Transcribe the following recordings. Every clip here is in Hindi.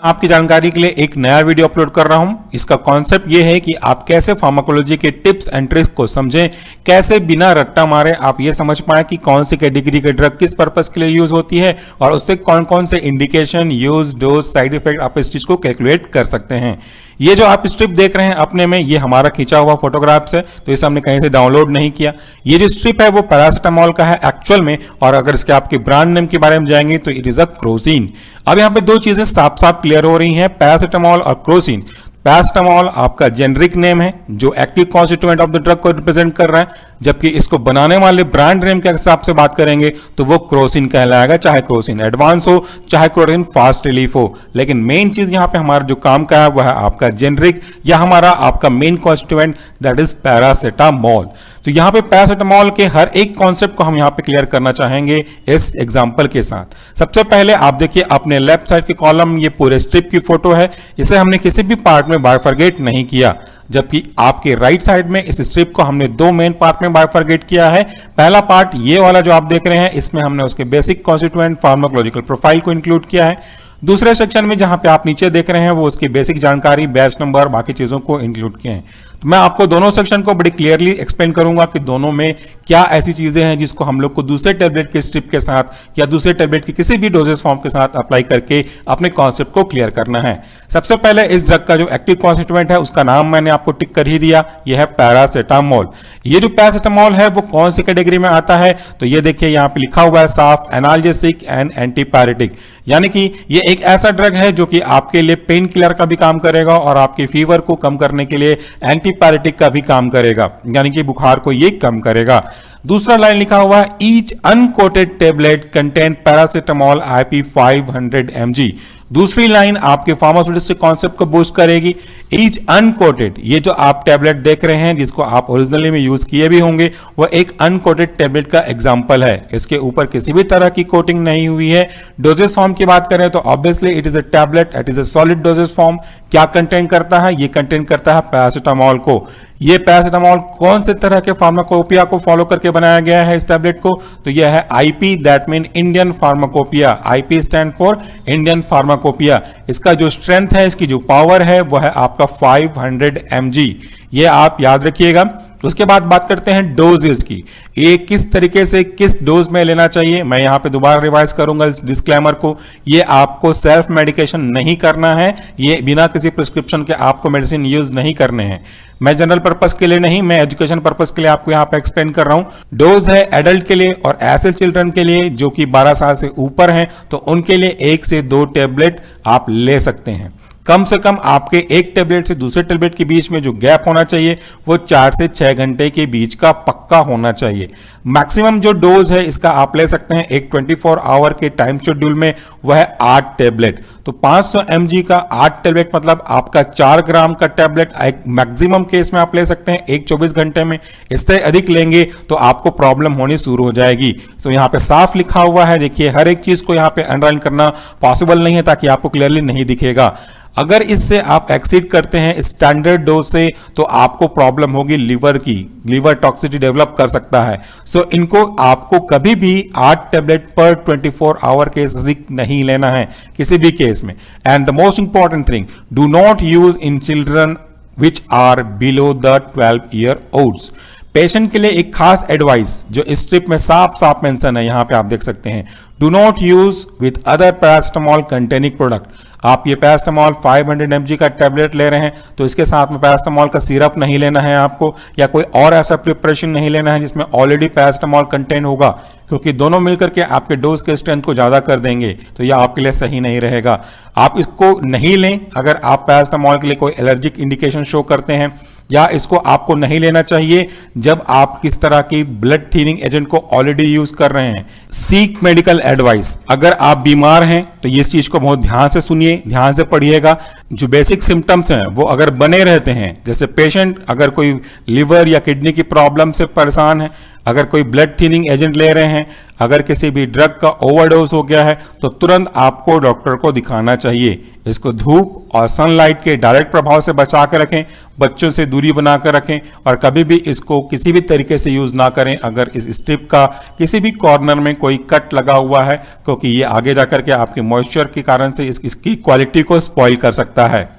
आपकी जानकारी के लिए एक नया वीडियो अपलोड कर रहा हूं। इसका कॉन्सेप्ट ये है कि आप कैसे फार्माकोलॉजी के टिप्स एंड ट्रिक्स को समझें, कैसे बिना रट्टा मारे आप ये समझ पाएं कि कौन सी कैटेगरी के ड्रग किस पर्पस के लिए यूज होती है और उससे कौन कौन से indication, use, dose, side effect आप इस चीज को कैलकुलेट कर सकते हैं। ये जो आप स्ट्रिप देख रहे हैं अपने में, ये हमारा खींचा हुआ फोटोग्राफ्स है, तो इसे हमने कहीं से डाउनलोड नहीं किया। ये जो स्ट्रिप है वो पैरासिटामोल का है एक्चुअल में, और अगर इसके आपके ब्रांड नेम के बारे में जाएंगे तो इट इज अ क्रोसिन। अब यहाँ पे दो चीजें साफ साफ क्लियर हो रही हैं, पैरासिटामोल और क्रोसिन। पैरासिटामोल आपका जेनरिक नेम है जो active constituent of the drug को रिप्रेजेंट कर रहा है, जबकि इसको बनाने वाले ब्रांड नेम के हिसाब से बात करेंगे तो वो क्रोसिन कहलाएगा, चाहे क्रोसिन एडवांस हो चाहे क्रोसिन फास्ट रिलीफ हो। लेकिन मेन चीज यहां पे हमारा जो काम का है वह है आपका जेनरिक या हमारा आपका main constituent, that is paracetamol. तो यहां पे पैरासिटामोल के हर एक कॉन्सेप्ट को हम यहां पे क्लियर करना चाहेंगे इस एग्जांपल के साथ। सबसे पहले आप देखिए अपने लेफ्ट साइड के कॉलम, ये पूरे स्ट्रिप की फोटो है, इसे हमने किसी भी पार्ट में बाइफरगेट नहीं किया, जबकि आपके राइट साइड में इस स्ट्रिप को हमने दो मेन पार्ट में बाइफरगेट किया है। पहला पार्ट ये वाला जो आप देख रहे हैं, इसमें हमने उसके बेसिक कॉन्स्टिट्यूएंट फार्माकोलॉजिकल प्रोफाइल को इंक्लूड किया है। दूसरे सेक्शन में जहां पे आप नीचे देख रहे हैं वो उसकी बेसिक जानकारी, बैच नंबर, बाकी चीजों को इंक्लूड किए हैं। तो मैं आपको दोनों सेक्शन को बड़ी क्लियरली एक्सप्लेन करूंगा कि दोनों में क्या ऐसी चीजें हैं जिसको हम लोग को दूसरे टैबलेट के स्ट्रिप के साथ या दूसरे टैबलेट की किसी भी डोजेस फॉर्म के साथ अप्लाई करके अपने कॉन्सेप्ट को क्लियर करना है। सबसे पहले इस ड्रग का जो एक्टिव कॉन्स्टिट्यूएंट है उसका नाम मैंने आपको टिक कर ही दिया, यह है पैरासिटामोल। ये जो पैरासिटामोल है वो कौन सी कैटेगरी में आता है, तो ये देखिए यहाँ पे लिखा हुआ है साफ, एनाल्जेसिक एंड एंटीपायरेटिक, यानी कि ये एक ऐसा ड्रग है जो कि आपके लिए पेन किलर का भी काम करेगा और आपके फीवर को कम करने के लिए एंटीपायरेटिक का भी काम करेगा, यानी कि बुखार को ये कम करेगा। दूसरा लाइन लिखा हुआ है, each uncoated tablet contain paracetamol IP 500 mg। दूसरी लाइन आपके फार्मास्यूटिक्स कॉन्सेप्ट को बूस्ट करेगी। ईच अनकोटेड, ये जो आप टेबलेट देख रहे हैं जिसको आप ओरिजिनली में यूज किए भी होंगे, वह एक अनकोटेड टेबलेट का एग्जांपल है। इसके ऊपर किसी भी तरह की कोटिंग नहीं हुई है। डोजेस फॉर्म की बात करें तो obviously it is a tablet, it is a solid doses form. क्या कंटेन करता है? ये कंटेन करता है पैरासिटामोल को। ये पैरासिटामोल कौन से तरह के फार्माकोपिया को फॉलो करके बनाया गया है इस टैबलेट को? तो यह है IP, that mean Indian pharmacopoeia. IP stand for Indian pharmacopoeia. इसका जो स्ट्रेंथ है, इसकी जो पावर है, वह है आपका 500 mg। ये आप याद रखिएगा। उसके बाद बात करते हैं डोजेस की, ये किस तरीके से किस डोज में लेना चाहिए। मैं यहां पे दोबारा रिवाइज करूंगा इस डिस्क्लेमर को, ये आपको सेल्फ मेडिकेशन नहीं करना है, ये बिना किसी प्रिस्क्रिप्शन के आपको मेडिसिन यूज नहीं करने हैं। मैं जनरल पर्पस के लिए नहीं, मैं एजुकेशन पर्पस के लिए आपको यहां पे एक्सप्लेन कर रहा हूं। डोज है एडल्ट के लिए और ऐसे चिल्ड्रन के लिए जो कि 12 साल से ऊपर हैं, तो उनके लिए 1 से 2 टैबलेट आप ले सकते हैं। कम से कम आपके एक टैबलेट से दूसरे टैबलेट के बीच में जो गैप होना चाहिए वो 4 से 6 घंटे के बीच का पक्का होना चाहिए। मैक्सिमम जो डोज है इसका आप ले सकते हैं एक 24 आवर के टाइम शेड्यूल में, वह है 8 टैबलेट। तो 500 mg का 8 टैबलेट मतलब आपका 4 ग्राम का टैबलेट एक मैक्सिमम केस में आप ले सकते हैं एक 24 घंटे में। इससे अधिक लेंगे तो आपको प्रॉब्लम होनी शुरू हो जाएगी। तो यहाँ पे साफ लिखा हुआ है, देखिए हर एक चीज को यहाँ पे अंडरलाइन करना पॉसिबल नहीं है ताकि आपको क्लियरली नहीं दिखेगा। अगर इससे आप एक्सीड करते हैं स्टैंडर्ड डोज से तो आपको प्रॉब्लम होगी लिवर की, लिवर टॉक्सिसिटी डेवलप कर सकता है। सो इनको आपको कभी भी 8 टैबलेट पर 24 आवर के अधिक नहीं लेना है किसी भी केस में। And the most important thing, do not use in children which are below the 12 year olds. Patient के लिए एक खास एडवाइस जो इस स्ट्रिप में साफ साफ मेंशन है, यहां पे आप देख सकते हैं, do not use with other paracetamol containing product. आप ये पैरासिटामोल 500 mg का टैबलेट ले रहे हैं तो इसके साथ में पैरासिटामोल का सिरप नहीं लेना है आपको, या कोई और ऐसा प्रिपरेशन नहीं लेना है जिसमें ऑलरेडी पैरासिटामोल कंटेन होगा, क्योंकि दोनों मिलकर के आपके डोज के स्ट्रेंथ को ज्यादा कर देंगे, तो यह आपके लिए सही नहीं रहेगा। आप इसको नहीं लें अगर आप पैरासिटामोल के लिए कोई एलर्जिक इंडिकेशन शो करते हैं, या इसको आपको नहीं लेना चाहिए जब आप किस तरह की ब्लड थिनिंग एजेंट को ऑलरेडी यूज कर रहे हैं। Seek medical advice. अगर आप बीमार हैं तो इस चीज को बहुत ध्यान से सुनिए, ध्यान से पढ़िएगा। जो बेसिक सिम्टम्स हैं वो अगर बने रहते हैं, जैसे पेशेंट अगर कोई लिवर या किडनी की प्रॉब्लम से परेशान है, अगर कोई ब्लड थिनिंग एजेंट ले रहे हैं, अगर किसी भी ड्रग का ओवरडोज हो गया है तो तुरंत आपको डॉक्टर को दिखाना चाहिए। इसको धूप और सनलाइट के डायरेक्ट प्रभाव से बचा कर रखें, बच्चों से दूरी बना कर रखें और कभी भी इसको किसी भी तरीके से यूज ना करें अगर इस स्ट्रिप का किसी भी कॉर्नर में कोई कट लगा हुआ है, क्योंकि ये आगे जाकर के आपके मॉइस्चर के कारण से इसकी क्वालिटी को स्पॉइल कर सकता है।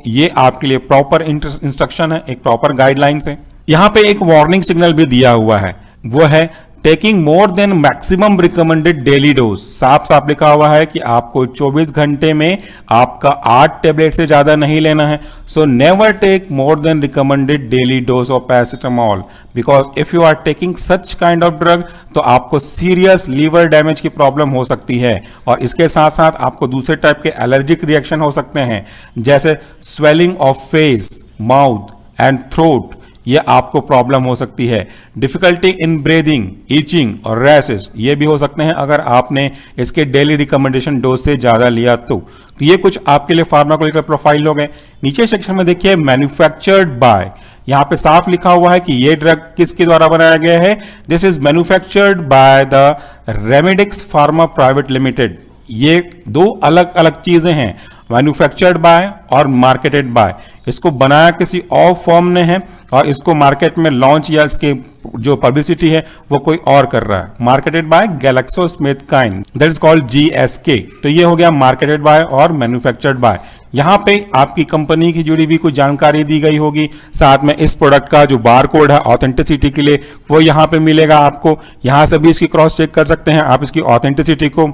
ये आपके लिए प्रॉपर इंस्ट्रक्शन है, एक प्रॉपर गाइडलाइंस है। यहाँ पे एक वार्निंग सिग्नल भी दिया हुआ है, वो है taking more than maximum recommended daily dose. साफ साफ लिखा हुआ है कि आपको 24 घंटे में आपका 8 टेबलेट से ज्यादा नहीं लेना है। So never take more than recommended daily dose of paracetamol, because if you are taking such kind of drug तो आपको सीरियस लीवर डैमेज की प्रॉब्लम हो सकती है और इसके साथ साथ आपको दूसरे टाइप के एलर्जिक रिएक्शन हो सकते हैं, जैसे swelling of face, mouth and throat, ये आपको प्रॉब्लम हो सकती है। डिफिकल्टी इन ब्रीदिंग, ईचिंग और रैशेस ये भी हो सकते हैं अगर आपने इसके डेली रिकमेंडेशन डोज से ज्यादा लिया तो ये कुछ आपके लिए फार्माकोलॉजिकल प्रोफाइल हो गए। नीचे सेक्शन में देखिए मैन्युफैक्चर्ड बाय, यहां पे साफ लिखा हुआ है कि ये ड्रग किसके द्वारा बनाया गया है। This is manufactured by the Remedix Pharma Private Limited. ये दो अलग अलग चीजें हैं, मैन्युफैक्चर्ड बाय और मार्केटेड बाय। इसको बनाया किसी और फर्म ने है और इसको मार्केट में लॉन्च या इसके जो पब्लिसिटी है वो कोई और कर रहा है। Marketed bye GlaxoSmithKline, that is called GSK। तो ये हो गया मार्केटेड बाय और मैन्युफैक्चर्ड बाय। यहाँ पे आपकी कंपनी की जुड़ी हुई कुछ जानकारी दी गई होगी, साथ में इस प्रोडक्ट का जो बार कोड है ऑथेंटिसिटी के लिए वो यहाँ पे मिलेगा आपको। यहाँ से भी इसकी क्रॉस चेक कर सकते हैं आप इसकी ऑथेंटिसिटी को।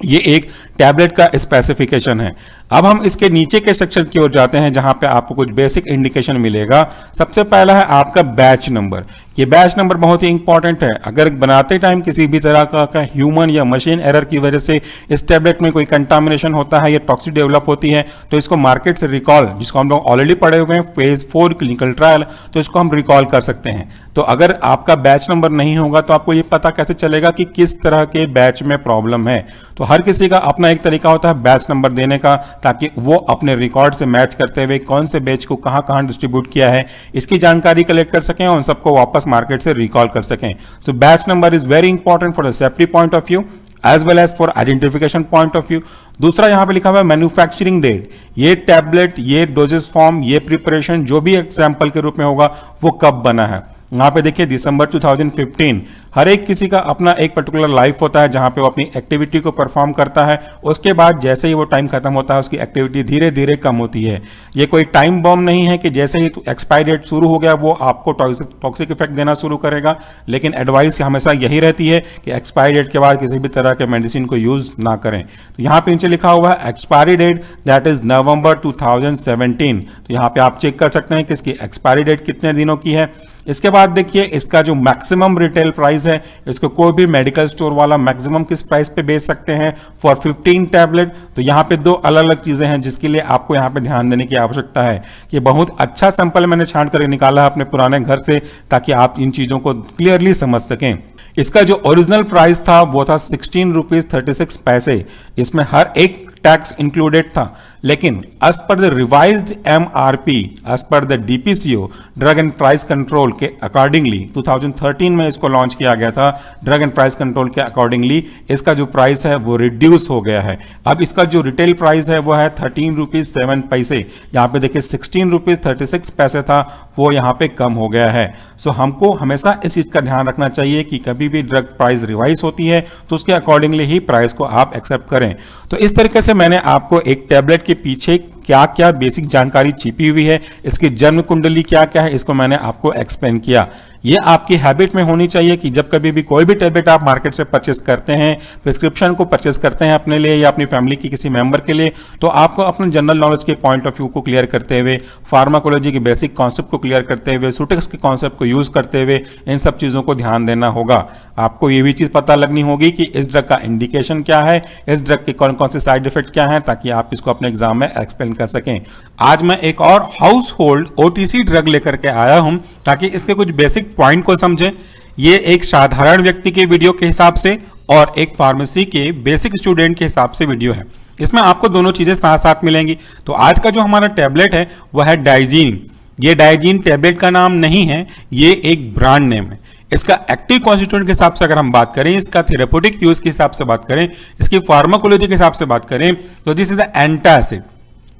ये एक टैबलेट का स्पेसिफिकेशन है। अब हम इसके नीचे के सेक्शन की ओर जाते हैं जहां पे आपको कुछ बेसिक इंडिकेशन मिलेगा। सबसे पहला है आपका बैच नंबर। ये बैच नंबर बहुत ही इंपॉर्टेंट है। अगर बनाते टाइम किसी भी तरह का ह्यूमन या मशीन एरर की वजह से इस टैबलेट में कोई कंटामिनेशन होता है या टॉक्सिक डेवलप होती है तो इसको मार्केट से रिकॉल, जिसको हम लोग ऑलरेडी पढ़े हुए हैं फेज 4 क्लिनिकल ट्रायल, तो इसको हम रिकॉल कर सकते हैं। तो अगर आपका बैच नंबर नहीं होगा तो आपको ये पता कैसे चलेगा कि किस तरह के बैच में प्रॉब्लम है। तो हर किसी का अपना एक तरीका होता है बैच नंबर देने का, ताकि वो अपने रिकॉर्ड से मैच करते हुए कौन से बैच को कहां कहां डिस्ट्रीब्यूट किया है इसकी जानकारी कलेक्ट कर सकें और उन सबको वापस मार्केट से रिकॉल कर सकें। So batch number is very important for the safety point of view as well as for identification point of view. दूसरा यहां पे लिखा हुआ है मैन्युफैक्चरिंग डेट। ये टैबलेट, ये डोजेस फॉर्म, ये प्रिपरेशन जो भी एग्जाम्पल के रूप में होगा वो कब बना है। यहाँ पे देखिए दिसंबर 2015। हर एक किसी का अपना एक पर्टिकुलर लाइफ होता है जहां पे वो अपनी एक्टिविटी को परफॉर्म करता है, उसके बाद जैसे ही वो टाइम खत्म होता है उसकी एक्टिविटी धीरे धीरे कम होती है। ये कोई टाइम बॉम्ब नहीं है कि जैसे ही एक्सपायरी डेट शुरू हो गया वो आपको टॉक्सिक इफेक्ट देना शुरू करेगा, लेकिन एडवाइस हमेशा यही रहती है कि एक्सपायरी डेट के बाद किसी भी तरह के मेडिसिन को यूज ना करें। तो यहाँ पे नीचे लिखा हुआ है expiry date, that is November 2017। तो यहाँ पे आप चेक कर सकते हैं कि इसकी एक्सपायरी डेट कितने दिनों की है। इसके बाद देखिए इसका जो मैक्सिमम रिटेल प्राइस है, इसको कोई भी मेडिकल स्टोर वाला मैक्सिमम किस प्राइस पे बेच सकते हैं फॉर 15 टैबलेट। तो यहाँ पे दो अलग अलग चीजें हैं जिसके लिए आपको यहाँ पे ध्यान देने की आवश्यकता है। कि बहुत अच्छा सैंपल मैंने छांट कर निकाला है अपने पुराने घर से, ताकि आप इन चीजों को क्लियरली समझ सकें। इसका जो ओरिजिनल प्राइस था वो था 16 रुपीज 36 पैसे। इसमें हर एक टैक्स इंक्लूडेड था, लेकिन as per the revised MRP, as per the DPCO drug and price control के अकॉर्डिंगली 2013 में इसको लॉन्च किया गया था। ड्रग एंड प्राइस कंट्रोल के अकॉर्डिंगली इसका जो प्राइस है वो रिड्यूस हो गया है। अब इसका जो रिटेल प्राइस है वो है 13 रुपीज 7 पैसे। यहाँ पे देखिए 16 रुपीज 36 पैसे था, वो यहाँ पे कम हो गया है। सो हमको हमेशा इस चीज का ध्यान रखना चाहिए कि कभी भी ड्रग प्राइस रिवाइज होती है तो उसके अकॉर्डिंगली ही प्राइस को आप एक्सेप्ट करें। तो इस तरीके से मैंने आपको एक टैबलेट के पीछे क्या क्या बेसिक जानकारी छिपी हुई है, इसकी जन्म कुंडली क्या क्या है, इसको मैंने आपको एक्सप्लेन किया। ये आपकी हैबिट में होनी चाहिए कि जब कभी भी कोई भी टैबलेट आप मार्केट से परचेस करते हैं, प्रिस्क्रिप्शन को परचेस करते हैं अपने लिए या अपनी फैमिली की किसी मेंबर के लिए, तो आपको अपने जनरल नॉलेज के पॉइंट ऑफ व्यू को क्लियर करते हुए, फार्माकोलॉजी के बेसिक कॉन्सेप्ट को क्लियर करते हुए, सुटेक्स के कॉन्सेप्ट को यूज करते हुए इन सब चीजों को ध्यान देना होगा। आपको ये भी चीज पता लगनी होगी कि इस ड्रग का इंडिकेशन क्या है, इस ड्रग के कौन कौन से साइड इफेक्ट क्या है, ताकि आप इसको अपने एग्जाम में एक्सप्लेन कर सकें। आज मैं एक और हाउस होल्ड OTC ड्रग लेकर के आया हूं ताकि इसके कुछ बेसिक पॉइंट को समझें। ये एक साधारण व्यक्ति के वीडियो के हिसाब से और एक फार्मेसी के बेसिक स्टूडेंट के हिसाब से वीडियो है। इसमें आपको दोनों चीजें साथ साथ मिलेंगी। तो आज का जो हमारा टैबलेट है वह है डाइजीन। ये डाइजीन टैबलेट का नाम नहीं है, ये एक ब्रांड नेम है। इसका एक्टिव कॉन्स्टिट्यूएंट के हिसाब से अगर हम बात करें, इसका थेरेप्यूटिक यूज के हिसाब से बात करें, इसकी फार्माकोलॉजी के हिसाब से बात करें, तो दिस इज द एंटासिड।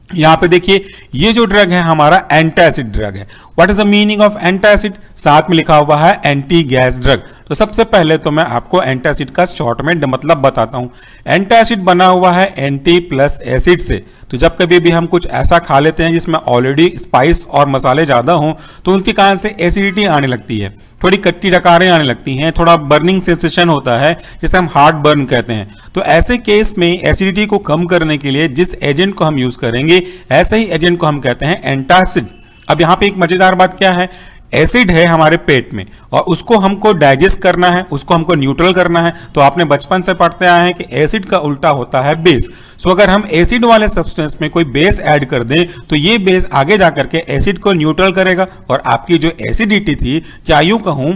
यहां पे देखिए ये जो ड्रग है हमारा एंटासिड ड्रग है। What is the meaning of antacid? साथ में लिखा हुआ है एंटी गैस ड्रग। तो सबसे पहले तो मैं आपको एंटासिड का शॉर्ट में मतलब बताता हूं। एंटासिड बना हुआ है एंटी प्लस एसिड से। तो जब कभी भी हम कुछ ऐसा खा लेते हैं जिसमें ऑलरेडी स्पाइस और मसाले ज्यादा हों तो उनके कारण से एसिडिटी आने लगती है, थोड़ी कट्टी डकारें आने लगती हैं, थोड़ा बर्निंग सेंसेशन होता है जिसे हम हार्ट बर्न कहते हैं। तो ऐसे केस में एसिडिटी को कम करने के लिए जिस एजेंट को हम यूज करेंगे ऐसे ही एजेंट को हम कहते हैं एंटासिड। अब यहाँ पे एक मजेदार बात क्या है, एसिड है हमारे पेट में और उसको हमको डाइजेस्ट करना है, उसको हमको न्यूट्रल करना है। तो आपने बचपन से पढ़ते आए हैं कि एसिड का उल्टा होता है बेस। सो अगर हम एसिड वाले सब्सटेंस में कोई बेस ऐड कर दें तो ये बेस आगे जाकर के एसिड को न्यूट्रल करेगा और आपकी जो एसिडिटी थी, क्या यूं कहूं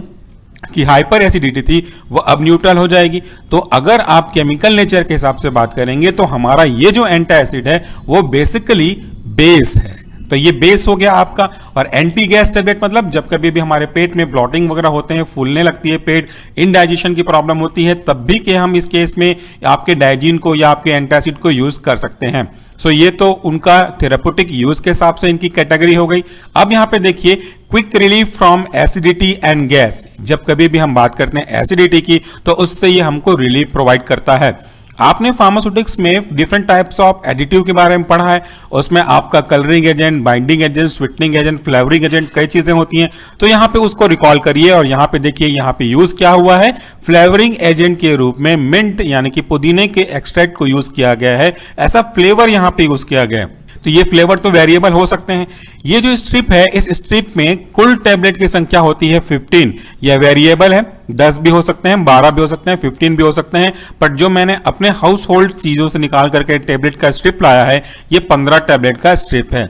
कि हाइपर एसिडिटी थी, वो अब न्यूट्रल हो जाएगी। तो अगर आप केमिकल नेचर के हिसाब से बात करेंगे तो हमारा ये जो एंटासिड है वो बेसिकली बेस है। तो ये बेस हो गया आपका। और एंटी गैस टैबलेट मतलब जब कभी भी हमारे पेट में ब्लॉटिंग वगैरह होते हैं, फूलने लगती है पेट, इनडाइजेशन की प्रॉब्लम होती है, तब भी कि हम इस केस में आपके डाइजीन को या आपके एंटासिड को यूज कर सकते हैं। सो ये तो उनका थेरेप्यूटिक यूज के हिसाब से इनकी कैटेगरी हो गई। अब यहाँ पे देखिए quick relief from acidity and gas. जब कभी भी हम बात करते हैं एसिडिटी की तो उससे ये हमको रिलीफ प्रोवाइड करता है। आपने फार्मास्यूटिक्स में डिफरेंट टाइप्स ऑफ एडिटिव के बारे में पढ़ा है, उसमें आपका colouring agent, binding agent, sweetening agent, flavouring agent, कई चीजें होती हैं। तो यहाँ पे उसको रिकॉल करिए और यहाँ पे देखिए यहाँ पे यूज क्या हुआ है, फ्लेवरिंग एजेंट के रूप में मिंट यानी कि पुदीने के एक्सट्रैक्ट को यूज किया गया है। ऐसा फ्लेवर यहाँ पे यूज किया गया है। तो ये फ्लेवर तो वेरिएबल हो सकते हैं। ये जो स्ट्रिप है, इस स्ट्रिप में कुल टैबलेट की संख्या होती है 15। यह वेरिएबल है, 10 भी हो सकते हैं, 12 भी हो सकते हैं, 15 भी हो सकते हैं। पर जो मैंने अपने हाउस होल्ड चीजों से निकाल करके टैबलेट का स्ट्रिप लाया है, ये 15 टैबलेट का स्ट्रिप है।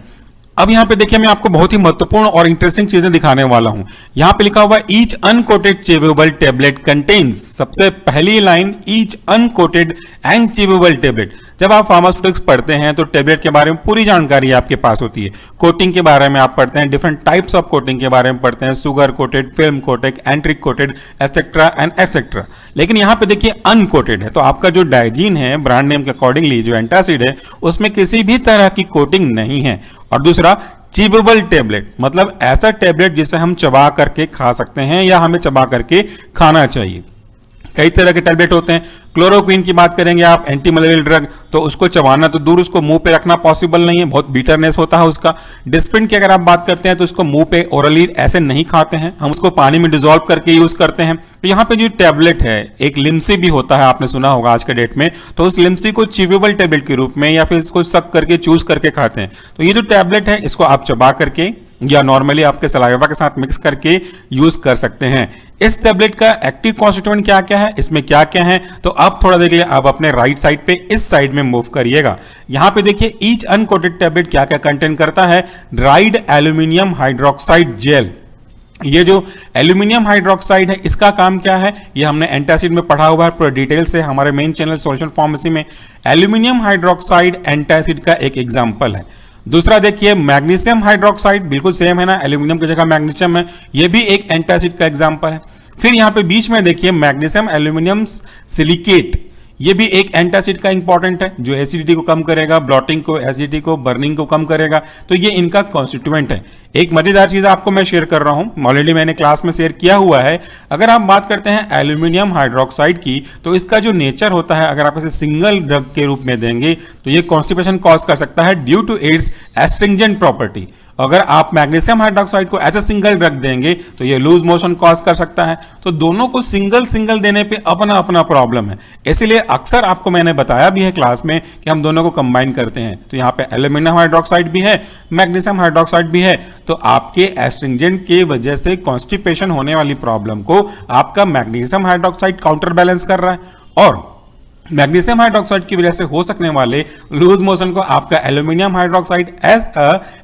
अब यहां पे देखिए मैं आपको बहुत ही महत्वपूर्ण और इंटरेस्टिंग चीजें दिखाने वाला हूं। यहां पे लिखा हुआ है each uncoated chewable tablet contains. सबसे पहली line each uncoated and chewable tablet. जब आप फार्मास्यूटिक्स पढ़ते हैं तो टैबलेट के बारे में पूरी जानकारी आपके पास होती है। कोटिंग के बारे में आप पढ़ते हैं, डिफरेंट टाइप्स ऑफ कोटिंग के बारे में पढ़ते हैं, sugar coated, film coated, एंट्रिक coated, etcetera and etcetera. लेकिन यहां पे देखिए अनकोटेड है, तो आपका जो डाइजीन है ब्रांड नेम के अकॉर्डिंगली जो एंटासिड है उसमें किसी भी तरह की कोटिंग नहीं है। और दूसरा चीवेबल टेबलेट, मतलब ऐसा टेबलेट जिसे हम चबा करके खा सकते हैं या हमें चबा करके खाना चाहिए। कई तरह के टैबलेट होते हैं। क्लोरोक्विन की बात करेंगे आप, एंटी मलेरियल ड्रग, तो उसको चबाना तो दूर, उसको मुंह पे रखना पॉसिबल नहीं है, बहुत बीटरनेस होता है उसका। डिस्पिन की अगर आप बात करते हैं तो उसको मुंह पे ओरली ऐसे नहीं खाते हैं, हम उसको पानी में डिजोल्व करके यूज करते हैं। तो यहाँ पे जो टैबलेट है, एक लिम्सी भी होता है, आपने सुना होगा आज के डेट में, तो उस लिम्सी को चिवेबल टैबलेट के रूप में या फिर इसको सक करके चूज करके खाते हैं। तो ये जो टैबलेट है इसको आप चबा करके या नॉर्मली आपके सलाइवा के साथ मिक्स करके यूज कर सकते हैं। इस टैबलेट का एक्टिव कॉन्स्टिट्यूएंट क्या क्या है, इसमें क्या क्या है, तो आप थोड़ा देख लिया। आप अपने राइट साइड पे इस साइड में मूव करिएगा। यहां पे देखिए ईच अनकोटेड टैबलेट क्या क्या कंटेन करता है। Dried aluminium hydroxide gel. ये जो एल्यूमिनियम हाइड्रोक्साइड है इसका काम क्या है, ये हमने एंटासिड में पढ़ा हुआ है पूरा डिटेल से हमारे मेन चैनल सॉल्यूशन फार्मेसी में। एल्यूमिनियम हाइड्रोक्साइड एंटासिड का एक एग्जाम्पल है। दूसरा देखिए मैग्नीशियम हाइड्रोक्साइड, बिल्कुल सेम है ना, एल्यूमिनियम की जगह मैग्नीशियम है, ये भी एक एंटासिड का एग्जांपल है। फिर यहां पे बीच में देखिए मैग्नीशियम एल्यूमिनियम सिलिकेट, ये भी एक एंटासिड का इंपॉर्टेंट है जो एसिडिटी को कम करेगा, ब्लॉटिंग को, एसिडिटी को, बर्निंग को कम करेगा। तो ये इनका कॉन्स्टिट्यूएंट है। एक मजेदार चीज आपको मैं शेयर कर रहा हूं, ऑलरेडी मैंने क्लास में शेयर किया हुआ है। अगर आप बात करते हैं एल्यूमिनियम हाइड्रोक्साइड की, तो इसका जो नेचर होता है, अगर आप इसे सिंगल ड्रग के रूप में देंगे तो ये कॉन्स्टिपेशन कॉज कर सकता है due to its astringent property. अगर आप मैग्नीशियम हाइड्रोक्साइड को एज अ सिंगल ड्रग देंगे तो ये लूज मोशन कॉज कर सकता है। तो दोनों को सिंगल सिंगल देने पे अपना अपना प्रॉब्लम है, इसीलिए अक्सर आपको मैंने बताया भी है क्लास में कि हम दोनों को कंबाइन करते हैं। तो यहाँ पे एल्यूमिनियम हाइड्रोक्साइड भी है, मैग्नीशियम हाइड्रोक्साइड भी है। तो आपके एस्ट्रिंजेंट की वजह से कॉन्स्टिपेशन होने वाली प्रॉब्लम को आपका मैग्नीशियम हाइड्रोक्साइड काउंटर बैलेंस कर रहा है। और मैग्नीशियम हाइड्रोक्साइड की वजह से हो सकने वाले लूज मोशन को आपका एल्यूमिनियम हाइड्रोक्साइड एज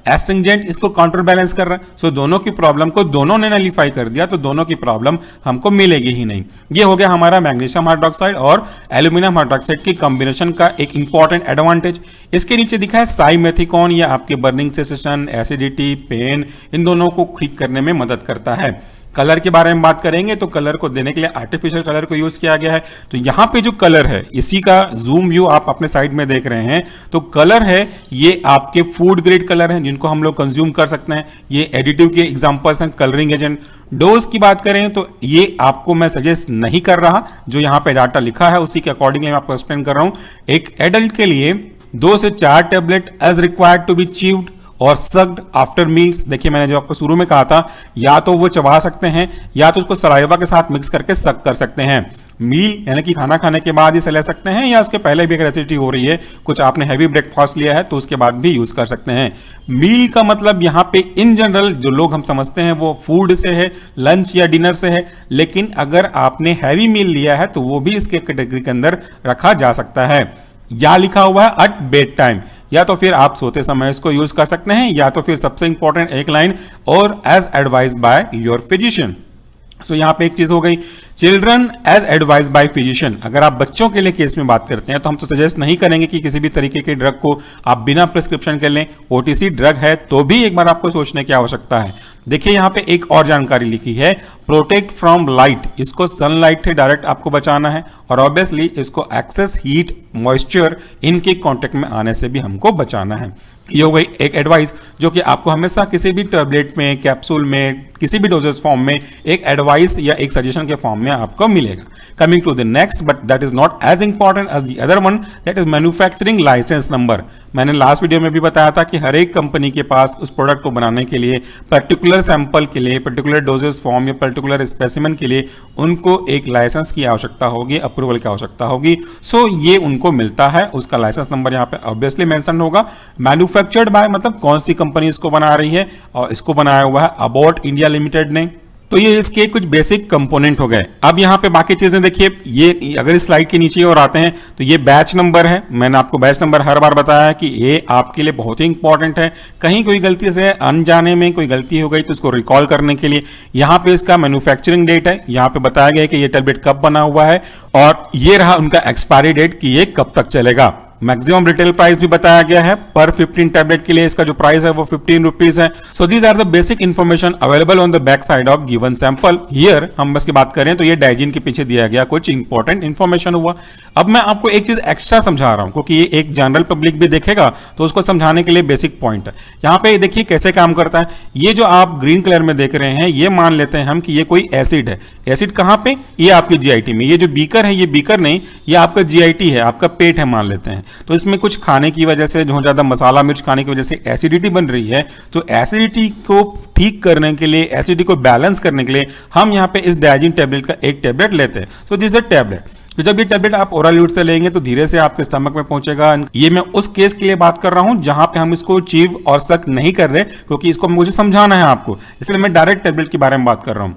एस्ट्रिंजेंट इसको काउंटर बैलेंस कर रहा है। सो दोनों की प्रॉब्लम को दोनों ने नलीफाई कर दिया, तो दोनों की प्रॉब्लम हमको मिलेगी ही नहीं। ये हो गया हमारा मैग्नीशियम हाइड्रोक्साइड और एल्यूमिनियम हाइड्रोक्साइड की कॉम्बिनेशन का एक इंपॉर्टेंट एडवांटेज। इसके नीचे दिखा है साइमेथिकॉन, ये आपके बर्निंग सेंसेशन, एसिडिटी, पेन, इन दोनों को ठीक करने में मदद करता है। कलर के बारे में बात करेंगे तो कलर को देने के लिए आर्टिफिशियल कलर को यूज किया गया है। तो यहां पे जो कलर है, इसी का जूम व्यू आप अपने साइड में देख रहे हैं, तो कलर है ये आपके फूड ग्रेड कलर हैं जिनको हम लोग कंज्यूम कर सकते हैं। ये एडिटिव के एग्जांपल्स हैं, कलरिंग एजेंट। डोज की बात करें तो ये आपको मैं सजेस्ट नहीं कर रहा, जो यहां पे डाटा लिखा है उसी के अकॉर्डिंगली मैं आपको एक्सप्लेन कर रहा हूं। एक एडल्ट के लिए 2 से 4 tablet as required to be chewed और सक्ड आफ्टर मील्स। देखिए मैंने जो आपको शुरू में कहा था, या तो वो चबा सकते हैं या तो उसको सलाइवा के साथ मिक्स करके सक कर सकते हैं। मील यानी कि खाना खाने के बाद इसे ले सकते हैं, या उसके पहले भी अगर एसिडिटी हो रही है, कुछ आपने हैवी ब्रेकफास्ट लिया है तो उसके बाद भी यूज कर सकते हैं। मील का मतलब यहां पे इन जनरल जो लोग हम समझते हैं वो फूड से है, लंच या डिनर से है, लेकिन अगर आपने हैवी मील लिया है तो वो भी इसके कैटेगरी के अंदर रखा जा सकता है। या लिखा हुआ है एट बेड टाइम, या तो फिर आप सोते समय इसको यूज कर सकते हैं, या तो फिर सबसे इंपॉर्टेंट एक लाइन, और as advise by your physician. So यहां पे एक चीज हो गई, children as advise by physician. अगर आप बच्चों के लिए केस में बात करते हैं तो हम तो सजेस्ट नहीं करेंगे कि किसी भी तरीके के ड्रग को आप बिना प्रिस्क्रिप्शन के लें। ओटीसी ड्रग है तो भी एक बार आपको सोचने की आवश्यकता है। देखिए यहां पे एक और जानकारी लिखी है, प्रोटेक्ट फ्रॉम लाइट, इसको सनलाइट से डायरेक्ट आपको बचाना है, और ऑब्वियसली इसको एक्सेस हीट, मॉइस्चर इनके कांटेक्ट में आने से भी हमको बचाना है। ये हो गई एक एडवाइस जो कि आपको हमेशा किसी भी टैबलेट में, कैप्सूल में, किसी भी डोजेस फॉर्म में एक एडवाइस या एक सजेशन के फॉर्म में आपको मिलेगा। Coming to the next, but that is not as important as the other one, that is manufacturing license number. मैंने लास्ट वीडियो में भी बताया था कि हर एक कंपनी के पास उस प्रोडक्ट को बनाने के लिए, पर्टिकुलर सैंपल के लिए, पर्टिकुलर डोजेस फॉर्म या पर्टिकुलर स्पेसिमेन के लिए उनको एक लाइसेंस की आवश्यकता होगी, अप्रूवल की आवश्यकता होगी। सो ये उनको मिलता है, उसका लाइसेंस नंबर यहाँ पे ऑब्वियसली मेंशन होगा। मैन्युफैक्चर्ड बाय मतलब कौन सी कंपनी इसको बना रही है, और इसको बनाया हुआ है अबॉट इंडिया लिमिटेड ने। तो ये इसके कुछ बेसिक कंपोनेंट हो गए। अब यहाँ पे बाकी चीजें देखिए, ये अगर इस स्लाइड के नीचे और आते हैं तो ये बैच नंबर है। मैंने आपको बैच नंबर हर बार बताया कि ये आपके लिए बहुत ही इंपॉर्टेंट है। कहीं कोई गलती से अनजाने में कोई गलती हो गई तो उसको रिकॉल करने के लिए यहाँ पे इसका मैन्युफैक्चरिंग डेट है, यहाँ पे बताया गया कि ये टैबलेट कब बना हुआ है, और ये रहा उनका एक्सपायरी डेट कि ये कब तक चलेगा। मैक्सिमम रिटेल प्राइस भी बताया गया है, पर 15 टैबलेट के लिए इसका जो प्राइस है वो 15 रुपीज है। So these are the basic information available on the back side of given sample. Here हम बस की बात करें तो ये डाइजीन के पीछे दिया गया कुछ इंपॉर्टेंट इंफॉर्मेशन हुआ। अब मैं आपको एक चीज एक्स्ट्रा समझा रहा हूं क्योंकि ये एक जनरल पब्लिक भी देखेगा तो उसको समझाने के लिए बेसिक पॉइंट है। यहाँ पे देखिए कैसे काम करता है। ये जो आप ग्रीन कलर में देख रहे हैं, ये मान लेते हैं हम कि ये कोई एसिड है। एसिड कहाँ पे? ये आपके जीआईटी में। ये जो बीकर है, ये बीकर नहीं, ये आपका जीआईटी है, आपका पेट है मान लेते हैं। तो इसमें कुछ खाने की वजह से, जो ज्यादा मसाला मिर्च खाने की वजह से एसिडिटी बन रही है, तो एसिडिटी को ठीक करने के लिए, एसिडिटी को बैलेंस करने के लिए हम यहाँ पे इस डाइजीन टैबलेट का एक टैबलेट लेते हैं। तो दिस इज अ टैबलेट। तो जब ये टैबलेट आप ओरल यूज से लेंगे तो धीरे से आपके स्टमक में पहुंचेगा। ये मैं उस केस के लिए बात कर रहा हूं जहां पे हम इसको चीव और सक नहीं कर रहे, क्योंकि इसको मुझे समझाना है आपको, इसलिए मैं डायरेक्ट टैबलेट के बारे में बात कर रहा हूं।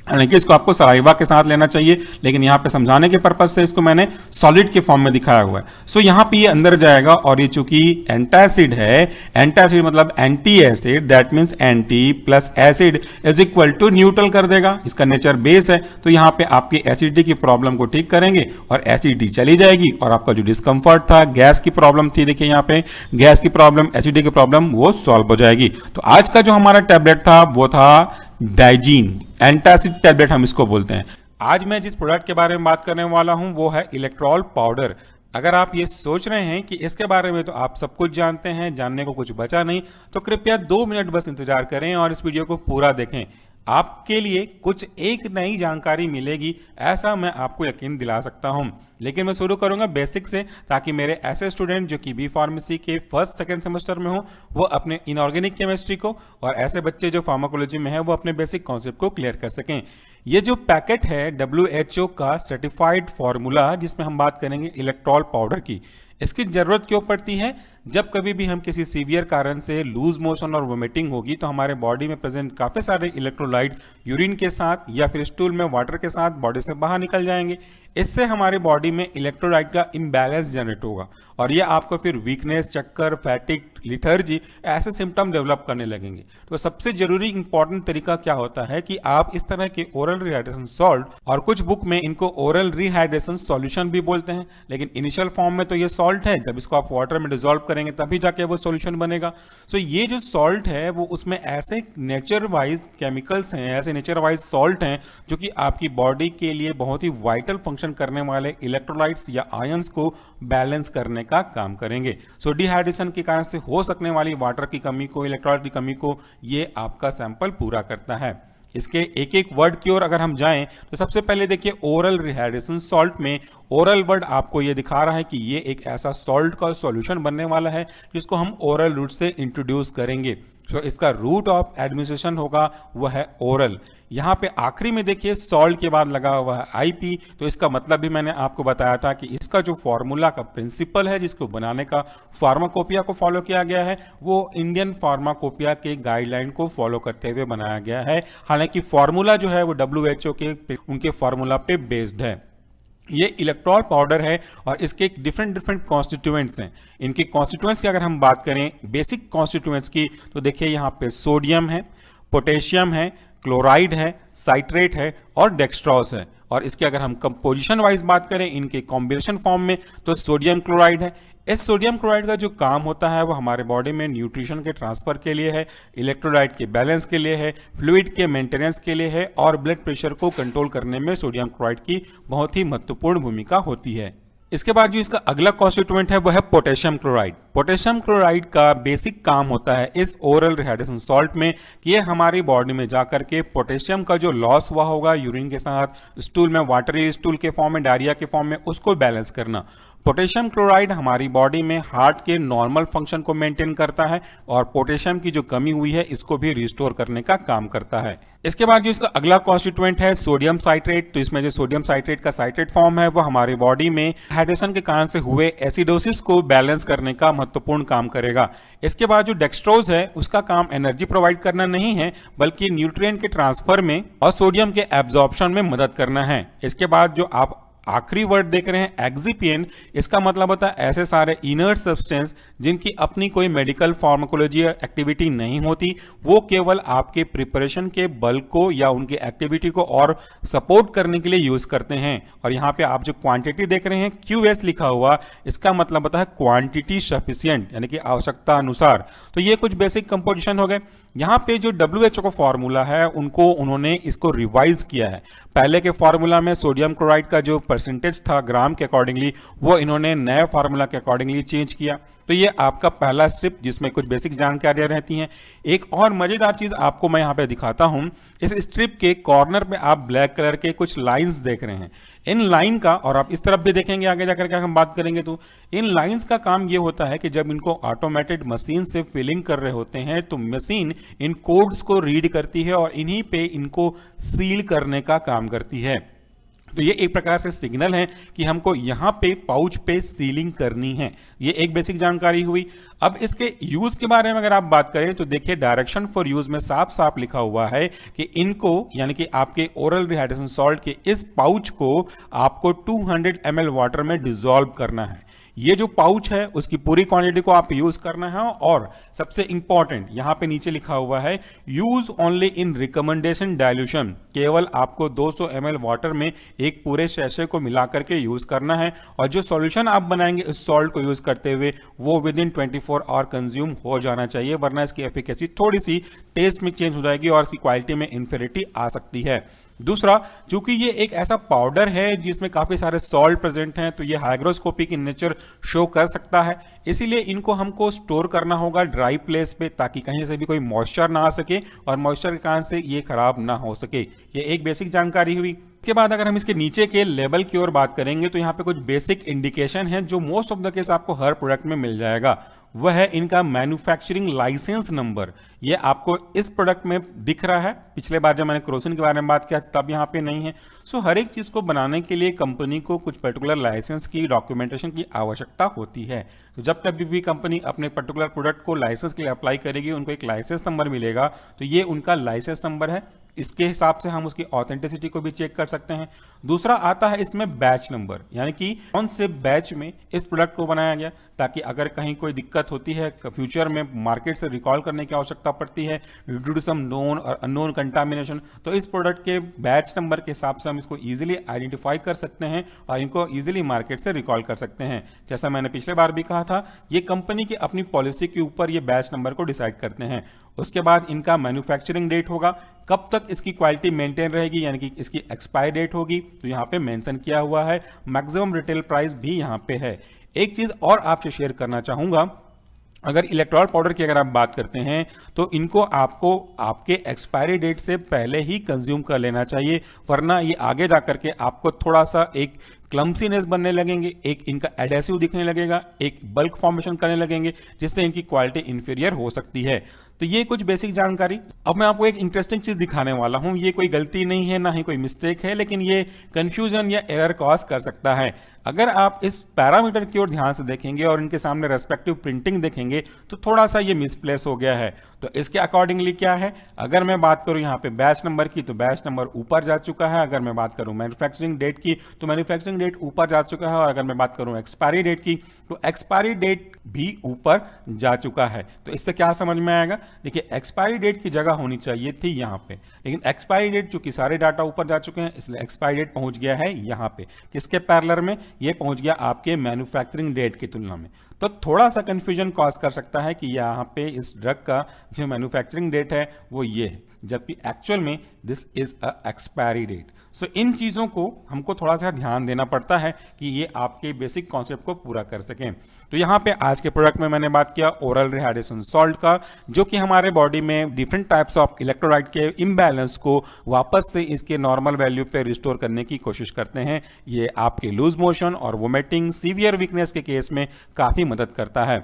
यानी कि इसको आपको सलाइवा के साथ लेना चाहिए, लेकिन यहाँ पे समझाने के पर्पज से इसको मैंने सॉलिड के फॉर्म में दिखाया हुआ है। सो यहाँ पे ये अंदर जाएगा, और ये चूंकि एंटासिड है, एंटासिड मतलब anti acid, that means anti plus acid is equal to neutral कर देगा। इसका नेचर बेस है, तो यहाँ पे आपकी एसिडिटी की प्रॉब्लम को ठीक करेंगे और एसिडिटी चली जाएगी, और आपका जो डिस्कंफर्ट था, गैस की प्रॉब्लम थी, देखिए यहाँ पे गैस की प्रॉब्लम, एसिडिटी की प्रॉब्लम, वो सॉल्व हो जाएगी। तो आज का जो हमारा टैबलेट था वो था डाइजीन एंटासिड टैबलेट, हम इसको बोलते हैं। आज मैं जिस प्रोडक्ट के बारे में बात करने वाला हूं वो है इलेक्ट्रॉल पाउडर। अगर आप ये सोच रहे हैं कि इसके बारे में तो आप सब कुछ जानते हैं, जानने को कुछ बचा नहीं, तो कृपया 2 मिनट बस इंतजार करें और इस वीडियो को पूरा देखें। आपके लिए कुछ एक नई जानकारी मिलेगी, ऐसा मैं आपको यकीन दिला सकता हूं। लेकिन मैं शुरू करूंगा बेसिक से, ताकि मेरे ऐसे स्टूडेंट जो कि बी फार्मेसी के फर्स्ट सेकंड सेमेस्टर में हो वो अपने इनऑर्गेनिक केमिस्ट्री को, और ऐसे बच्चे जो फार्माकोलॉजी में है वो अपने बेसिक कॉन्सेप्ट को क्लियर कर सकें। ये जो पैकेट है WHO का सर्टिफाइड फॉर्मूला, जिसमें हम बात करेंगे इलेक्ट्रॉल पाउडर की, इसकी जरूरत क्यों पड़ती है? जब कभी भी हम किसी सीवियर कारण से लूज मोशन और वोमिटिंग होगी तो हमारे बॉडी में प्रेजेंट काफी सारे इलेक्ट्रोलाइट यूरिन के साथ या फिर स्टूल में वाटर के साथ बॉडी से बाहर निकल जाएंगे। इससे हमारी बॉडी बॉडी में इलेक्ट्रोलाइट का इम्बैलेंस जनरेट होगा और ये आपको फिर वीकनेस, चक्कर, फैटिक, लिथर्जी ऐसे सिम्टम डेवलप करने लगेंगे। तो सबसे जरूरी इंपॉर्टेंट तरीका क्या होता है कि आप इस तरह के ओरल रिहाइड्रेशन सॉल्ट, और कुछ बुक में इनको ओरल रिहाइड्रेशन सॉल्यूशन भी बोलते हैं, लेकिन इनिशियल फॉर्म में तो ये सॉल्ट है, जब इसको आप वाटर में डिसॉल्व करेंगे तभी जाके वो सॉल्यूशन बनेगा। सो ये जो सॉल्ट है वो उसमें ऐसे नेचर वाइज केमिकल्स हैं, ऐसे नेचर वाइज सॉल्ट हैं जो कि आपकी बॉडी के लिए बहुत ही वाइटल फंक्शन करने वाले इलेक्ट्रोलाइट्स या आयंस को बैलेंस करने का काम करेंगे। सो डिहाइड्रेशन के कारण से हो सकने वाली वाटर की कमी को, इलेक्ट्रोलाइट की कमी को ये आपका सैंपल पूरा करता है। इसके एक एक वर्ड की ओर अगर हम जाएं तो सबसे पहले देखिए ओरल रिहाइड्रेशन सॉल्ट में ओरल वर्ड आपको ये दिखा रहा है कि ये एक ऐसा सॉल्ट का सॉल्यूशन बनने वाला है जिसको हम ओरल रूट से इंट्रोड्यूस करेंगे। तो इसका रूट ऑफ एडमिनिस्ट्रेशन होगा वह है ओरल। यहाँ पे आखिरी में देखिए सॉल्ट के बाद लगा हुआ है आईपी, तो इसका मतलब भी मैंने आपको बताया था कि इसका जो फॉर्मूला का प्रिंसिपल है जिसको बनाने का फार्माकोपिया को फॉलो किया गया है वो इंडियन फार्माकोपिया के गाइडलाइन को फॉलो करते हुए बनाया गया है। हालांकि फॉर्मूला जो है वो WHO के उनके फॉर्मूला पे बेस्ड है। ये इलेक्ट्रॉल पाउडर है और इसके डिफरेंट कॉन्स्टिट्यूएंट्स हैं। इनके कॉन्स्टिट्यूएंट्स की अगर हम बात करें, बेसिक कॉन्स्टिट्यूएंट्स की, तो देखिए यहाँ पे सोडियम है, पोटेशियम है, क्लोराइड है, साइट्रेट है और डेक्सट्रॉस है। और इसके अगर हम कंपोजिशन वाइज बात करें इनके कॉम्बिनेशन फॉर्म में, तो सोडियम क्लोराइड है। इस सोडियम क्लोराइड का जो काम होता है वो हमारे बॉडी में न्यूट्रिशन के ट्रांसफर के लिए है, इलेक्ट्रोलाइट के बैलेंस के लिए है, फ्लूइड के मेंटेनेंस के लिए है और ब्लड प्रेशर को कंट्रोल करने में सोडियम क्लोराइड की बहुत ही महत्वपूर्ण भूमिका होती है। इसके बाद जो इसका अगला कॉन्स्टिट्यूएंट है वो है पोटेशियम क्लोराइड। पोटेशियम क्लोराइड का बेसिक काम होता है इस ओरल रिहाइड्रेशन सॉल्ट में कि ये हमारी बॉडी में जाकर के पोटेशियम का जो लॉस हुआ होगा यूरिन के साथ, स्टूल में, वाटरी स्टूल के फॉर्म में, डायरिया के फॉर्म में, उसको बैलेंस करना। पोटेशियम क्लोराइड हमारी बॉडी में हार्ट के नॉर्मल फंक्शन को मेंटेन करता है और पोटेशियम की जो कमी हुई है इसको भी रिस्टोर करने का काम करता है। इसके बाद जो इसका अगला कॉन्स्टिट्यूएंट है सोडियम साइट्रेट, तो इसमें जो सोडियम साइट्रेट का साइट्रेट फॉर्म है वो हमारी बॉडी में हाइड्रेशन के कारण से हुए एसिडोसिस को बैलेंस करने का महत्वपूर्ण काम करेगा। इसके बाद जो डेक्सट्रोज है उसका काम एनर्जी प्रोवाइड करना नहीं है बल्कि न्यूट्रिएंट के ट्रांसफर में और सोडियम के एब्जॉर्प्शन में मदद करना है। इसके बाद जो आप आखिरी वर्ड देख रहे हैं एक्सिपिएंट, इसका मतलब होता है ऐसे सारे इनर्ट सब्सटेंस जिनकी अपनी कोई मेडिकल फार्माकोलॉजी एक्टिविटी नहीं होती, वो केवल आपके प्रिपरेशन के बल को या उनकी एक्टिविटी को और सपोर्ट करने के लिए यूज करते हैं। और यहाँ पे आप जो क्वांटिटी देख रहे हैं QS लिखा हुआ, इसका मतलब होता है क्वांटिटी सफिशिएंट, यानी कि आवश्यकता अनुसार। तो ये कुछ बेसिक कंपोजिशन हो गए। यहाँ पे जो WHO का फॉर्मूला है उन्होंने इसको रिवाइज किया है। पहले के फॉर्मूला में सोडियम क्लोराइड का जो परसेंटेज था ग्राम के अकॉर्डिंगली वो इन्होंने नए फार्मूला के अकॉर्डिंगली चेंज किया। तो ये आपका पहला स्ट्रिप जिसमें कुछ बेसिक जानकारियां रहती हैं। एक और मजेदार चीज आपको मैं यहाँ पे दिखाता हूं। इस स्ट्रिप के कॉर्नर पे आप ब्लैक कलर के कुछ लाइंस देख रहे हैं। इन लाइन का, और आप इस तरफ भी देखेंगे आगे जाकर के हम बात करेंगे, तो इन लाइंस का काम ये होता है कि जब इनको ऑटोमेटेड मशीन से फिलिंग कर रहे होते हैं तो मशीन इन कोड्स को रीड करती है और इन्हीं पे इनको सील करने का काम करती है। तो ये एक प्रकार से सिग्नल है कि हमको यहाँ पे पाउच पे सीलिंग करनी है। ये एक बेसिक जानकारी हुई। अब इसके यूज के बारे में अगर आप बात करें तो देखिए डायरेक्शन फॉर यूज में साफ साफ लिखा हुआ है कि इनको, यानी कि आपके ओरल रिहाइड्रेशन सॉल्ट के इस पाउच को आपको 200 ml वाटर में डिसॉल्व करना है। ये जो पाउच है उसकी पूरी क्वांटिटी को आप यूज करना है। और सबसे इंपॉर्टेंट यहाँ पे नीचे लिखा हुआ है use only in recommendation dilution, केवल आपको 200 ml वाटर में एक पूरे शैशे को मिला करके यूज करना है। और जो सॉल्यूशन आप बनाएंगे इस सॉल्ट को यूज करते हुए वो विद इन 24 आवर कंज्यूम हो जाना चाहिए, वरना इसकी एफिकेसी थोड़ी सी टेस्ट में चेंज हो जाएगी और इसकी क्वालिटी में इंफेरिटी आ सकती है। दूसरा, चूंकि ये एक ऐसा पाउडर है जिसमें काफी सारे सॉल्ट प्रेजेंट हैं तो ये हाइग्रोस्कोपिक इन नेचर शो कर सकता है, इसीलिए इनको हमको स्टोर करना होगा ड्राई प्लेस पे ताकि कहीं से भी कोई मॉइस्चर ना आ सके और मॉइस्चर के कारण से ये खराब ना हो सके। ये एक बेसिक जानकारी हुई। के बाद अगर हम इसके नीचे के लेबल की ओर बात करेंगे तो यहाँ पे कुछ बेसिक इंडिकेशन है जो मोस्ट ऑफ द केस आपको हर प्रोडक्ट में मिल जाएगा। वह है इनका मैन्युफैक्चरिंग लाइसेंस नंबर। ये आपको इस प्रोडक्ट में दिख रहा है। पिछले बार जब मैंने क्रोसिन के बारे में बात किया तब यहाँ पे नहीं है। सो हर एक चीज को बनाने के लिए कंपनी को कुछ पर्टिकुलर लाइसेंस की डॉक्यूमेंटेशन की आवश्यकता होती है। तो जब कभी भी कंपनी अपने पर्टिकुलर प्रोडक्ट को लाइसेंस के लिए अप्लाई करेगी उनको एक लाइसेंस नंबर मिलेगा, तो ये उनका लाइसेंस नंबर है। इसके हिसाब से हम उसकी ऑथेंटिसिटी को भी चेक कर सकते हैं। दूसरा आता है इसमें बैच नंबर, यानी कि कौन से बैच में इस प्रोडक्ट को बनाया गया, ताकि अगर कहीं कोई दिक्कत होती है फ्यूचर में मार्केट से रिकॉल करने की आवश्यकता पड़ती है ड्यू टू सम नोन और अननोन कंटामिनेशन, तो इस प्रोडक्ट के बैच नंबर के हिसाब से हम इसको इजीली आइडेंटिफाई कर सकते हैं और इनको इजीली मार्केट से रिकॉल कर सकते हैं। जैसा मैंने पिछले बार भी कहा था, ये कंपनी की अपनी पॉलिसी के ऊपर ये बैच नंबर को डिसाइड करते हैं। उसके बाद इनका मैन्युफैक्चरिंग डेट होगा, कब तक इसकी क्वालिटी मेंटेन रहेगी, यानी कि इसकी एक्सपायर डेट होगी, तो यहाँ पे मेंशन किया हुआ है। मैक्सिमम रिटेल प्राइस भी यहाँ पे है। एक चीज और आपसे शेयर करना चाहूंगा, अगर इलेक्ट्रॉल पाउडर की अगर आप बात करते हैं तो इनको आपको आपके एक्सपायरी डेट से पहले ही कंज्यूम कर लेना चाहिए, वरना ये आगे जाकर के आपको थोड़ा सा एक क्लम्सीनेस बनने लगेंगे, एक इनका एडेसिव दिखने लगेगा, एक बल्क फॉर्मेशन करने लगेंगे, जिससे इनकी क्वालिटी इंफीरियर हो सकती है। तो ये कुछ बेसिक जानकारी। अब मैं आपको एक इंटरेस्टिंग चीज दिखाने वाला हूं। ये कोई गलती नहीं है, ना ही कोई मिस्टेक है, लेकिन ये कंफ्यूजन या एरर कॉज कर सकता है। अगर आप इस पैरामीटर की ओर ध्यान से देखेंगे और इनके सामने रेस्पेक्टिव प्रिंटिंग देखेंगे तो थोड़ा सा ये मिसप्लेस हो गया है। तो इसके अकॉर्डिंगली क्या है, अगर मैं बात करूं यहाँ पे बैच नंबर की, तो बैच नंबर ऊपर जा चुका है। अगर मैं बात करूं मैन्युफैक्चरिंग डेट की, तो मैन्युफैक्चरिंग डेट ऊपर जा चुका है। और अगर मैं बात करूं एक्सपायरी डेट की, तो एक्सपायरी डेट भी ऊपर जा चुका है। तो इससे क्या समझ में आएगा, देखिए एक्सपायरी डेट की जगह होनी चाहिए थी यहाँ पे, लेकिन एक्सपायरी डेट चूंकि सारे डाटा ऊपर जा चुके हैं, इसलिए एक्सपायरी डेट पहुंच गया है यहाँ पे। किसके पैरेलल में, ये पहुंच गया आपके मैन्युफैक्चरिंग डेट की तुलना में। तो थोड़ा सा कंफ्यूजन कॉज कर सकता है कि यहाँ पे इस ड्रग का जो मैन्युफैक्चरिंग डेट है वो ये है, जबकि एक्चुअल में this is a expiry date. So इन चीज़ों को हमको थोड़ा सा ध्यान देना पड़ता है कि ये आपके बेसिक कॉन्सेप्ट को पूरा कर सकें। तो यहाँ पे आज के प्रोडक्ट में मैंने बात किया ओरल रिहाइड्रेशन सॉल्ट का, जो कि हमारे बॉडी में डिफरेंट टाइप्स ऑफ इलेक्ट्रोलाइट के इम्बैलेंस को वापस से इसके नॉर्मल वैल्यू पे रिस्टोर करने की कोशिश करते हैं। ये आपके लूज मोशन और वोमिटिंग, सीवियर वीकनेस के केस में काफ़ी मदद करता है।